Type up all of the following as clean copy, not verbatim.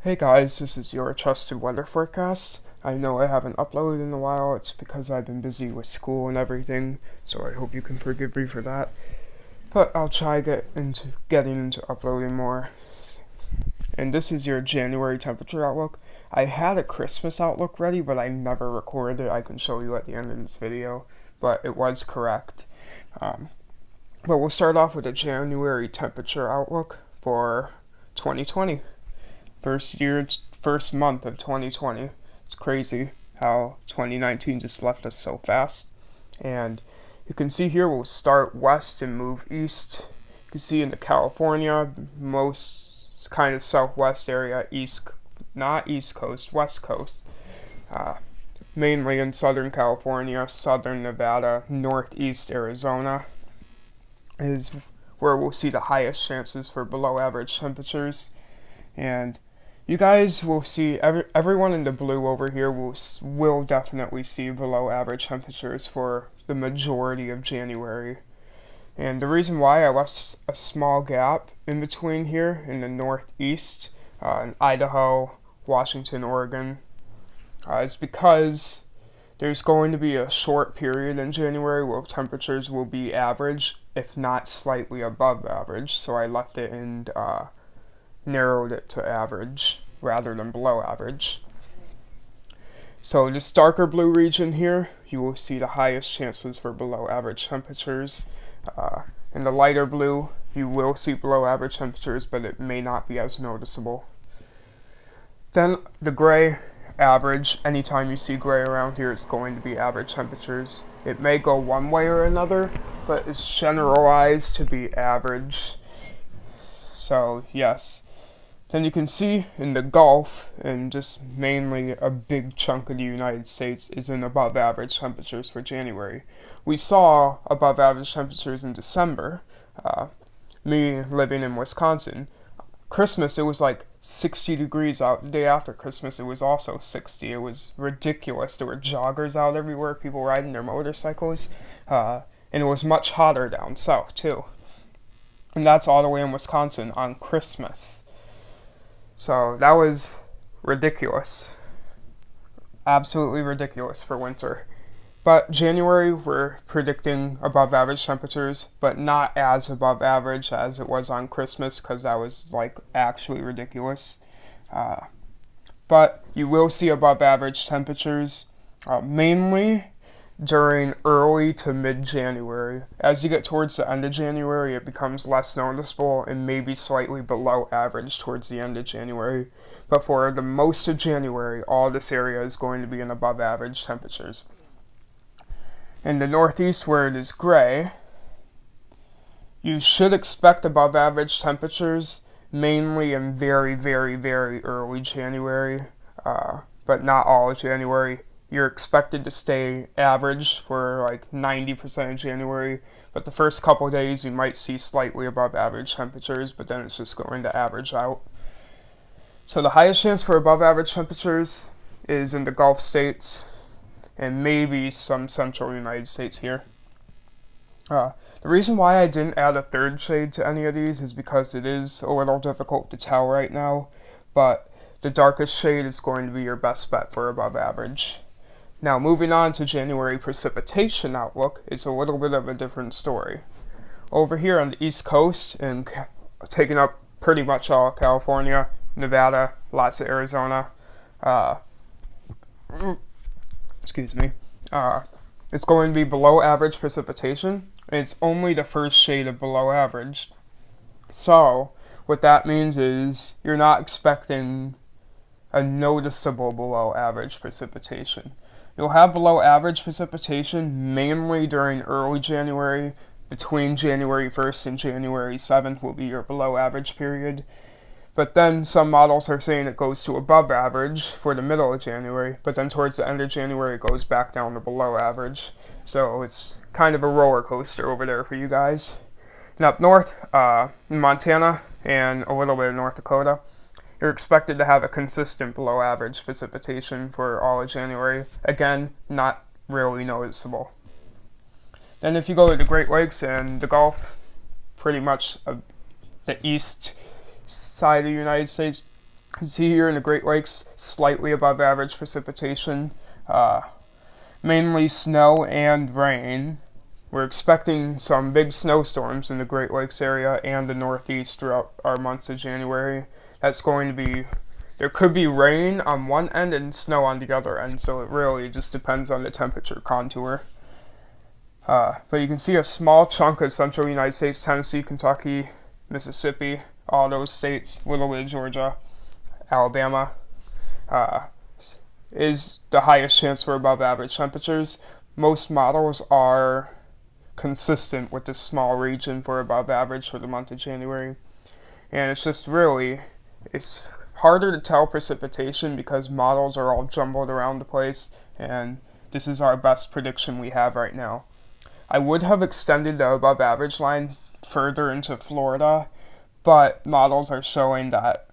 Hey guys, this is your trusted weather forecast. I know I haven't uploaded in a while. It's because I've been busy with school and everything, so I hope you can forgive me for that. But I'll try getting into uploading more. And this is your January temperature outlook. I had a Christmas outlook ready, but I never recorded it. I can show you at the end of this video, but it was correct. But we'll start off with a January temperature outlook for 2020. First month of 2020. It's crazy how 2019 just left us so fast. And you can see here we'll start west and move east. You can see into California, most kind of southwest area, not east coast, west coast. Mainly in Southern California, Southern Nevada, Northeast Arizona is where we'll see the highest chances for below average temperatures. And you guys will see, everyone in the blue over here will definitely see below average temperatures for the majority of January. And the reason why I left a small gap in between here in the northeast, in Idaho, Washington, Oregon, is because there's going to be a short period in January where temperatures will be average, if not slightly above average. So I left it and narrowed it to average rather than below average. So this darker blue region here, you will see the highest chances for below average temperatures. In the lighter blue, you will see below average temperatures, but it may not be as noticeable. Then the gray, average. Anytime you see gray around here, it's going to be average temperatures. It may go one way or another, but it's generalized to be average. So yes. Then you can see in the Gulf, and just mainly a big chunk of the United States, is in above average temperatures for January. We saw above average temperatures in December. Me living in Wisconsin, Christmas it was like 60 degrees out. The day after Christmas it was also 60. It was ridiculous. There were joggers out everywhere, people riding their motorcycles, and it was much hotter down south too. And that's all the way in Wisconsin on Christmas. So that was ridiculous. Absolutely ridiculous for winter. But January, we're predicting above average temperatures, but not as above average as it was on Christmas, because that was like actually ridiculous. But you will see above average temperatures mainly during early to mid-January. As you get towards the end of January, it becomes less noticeable and maybe slightly below average towards the end of January. But for the most of January, all this area is going to be in above average temperatures. In the northeast, where it is gray, you should expect above average temperatures mainly in very, very, very early January, but not all of January. You're expected to stay average for like 90% of January, but the first couple days you might see slightly above average temperatures, but then it's just going to average out. So the highest chance for above average temperatures is in the Gulf states and maybe some central United States here. The reason why I didn't add a third shade to any of these is because it is a little difficult to tell right now, but the darkest shade is going to be your best bet for above average. Now, moving on to January precipitation outlook, it's a little bit of a different story. Over here on the East Coast, and taking up pretty much all of California, Nevada, lots of Arizona, it's going to be below average precipitation, and it's only the first shade of below average. So, what that means is you're not expecting a noticeable below average precipitation. You'll have below average precipitation mainly during early January. Between January 1st and January 7th will be your below average period. But then some models are saying it goes to above average for the middle of January, but then towards the end of January it goes back down to below average. So it's kind of a roller coaster over there for you guys. And up north, in Montana and a little bit of North Dakota, you're expected to have a consistent below average precipitation for all of January. Again, not really noticeable. Then if you go to the Great Lakes and the Gulf, pretty much the east side of the United States, You can see here in the Great Lakes, slightly above average precipitation, mainly snow and rain. We're expecting some big snowstorms in the Great Lakes area and the Northeast throughout our months of January. That's going to be, there could be rain on one end and snow on the other end, so it really just depends on the temperature contour. But you can see a small chunk of central United States, Tennessee, Kentucky, Mississippi, all those states, a little bit of Georgia, Alabama, is the highest chance for above average temperatures. Most models are consistent with this small region for above average for the month of January. And it's just really, it's harder to tell precipitation because models are all jumbled around the place, and this is our best prediction we have right now. I would have extended the above average line further into Florida, but models are showing that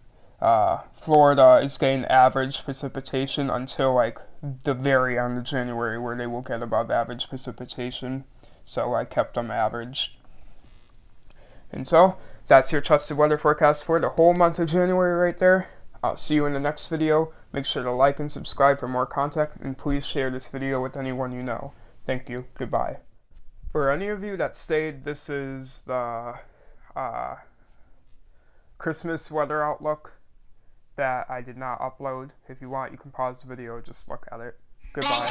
Florida is getting average precipitation until like the very end of January, where they will get above average precipitation. So I kept them average. And so that's your trusted weather forecast for the whole month of January right there. I'll see you in the next video. Make sure to like and subscribe for more content, and please share this video with anyone you know. Thank you. Goodbye. For any of you that stayed, this is the Christmas weather outlook that I did not upload. If you want, you can pause the video, just look at it. Goodbye.